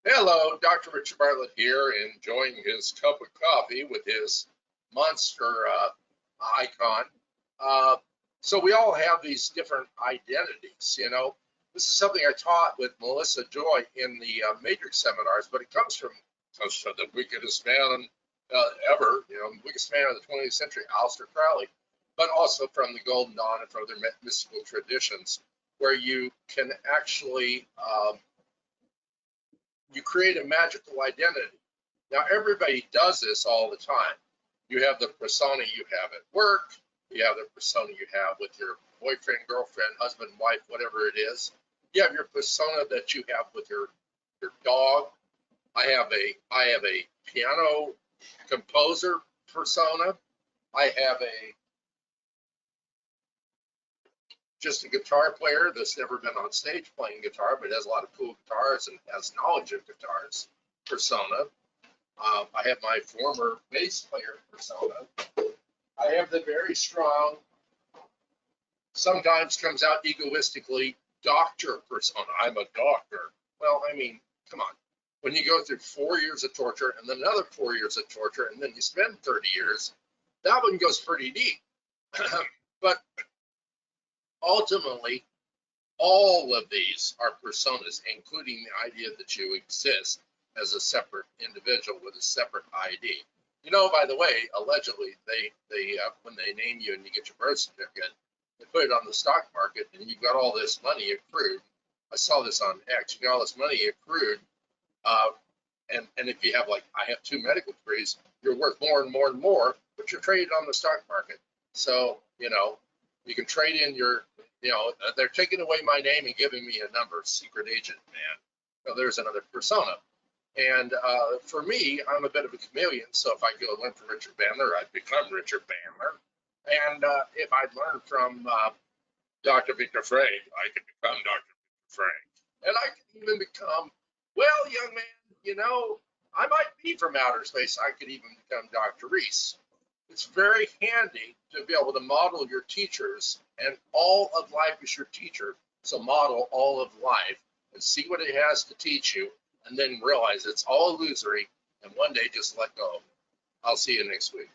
Hello, Dr. Richard Bartlett here, enjoying his cup of coffee with his monster icon. Uh, so we all have these different identities. This is something I taught with Melissa Joy in the Matrix seminars, but it comes from the wickedest man ever, wickedest man of the 20th century, Aleister Crowley, but also from the Golden Dawn and from other mystical traditions, where you can actually you create a magical identity. Now, everybody does this all the time. You have the persona you have at work, you have the persona you have with your boyfriend, girlfriend, husband, wife, whatever it is. You have your persona that you have with your dog. I have a piano composer persona. I have just a guitar player that's never been on stage playing guitar, but has a lot of cool guitars and has knowledge of guitars persona. I have my former bass player persona. I have the very strong, sometimes comes out egoistically, doctor persona. I'm a doctor. Well, I mean, come on. When you go through 4 years of torture and then another 4 years of torture and then you spend 30 years, that one goes pretty deep. But ultimately, all of these are personas, including the idea that you exist as a separate individual with a separate ID. By the way, allegedly, they when they name you and you get your birth certificate, they put it on the stock market, and you've got all this money accrued. I saw this on X. You got all this money accrued, and if you have, like, I have 2 medical degrees, you're worth more and more and more, but you're traded on the stock market. So you can trade in they're taking away my name and giving me a number, secret agent, man. So there's another persona. And for me, I'm a bit of a chameleon. So if I go learn from Richard Bandler, I'd become Richard Bandler. And if I'd learn from Dr. Victor Frank, I could become Dr. Victor Frank. And I could even become, well, young man, I might be from outer space. I could even become Dr. Reese. It's very handy to be able to model your teachers, and all of life is your teacher. So model all of life and see what it has to teach you, and then realize it's all illusory, and one day just let go. I'll see you next week.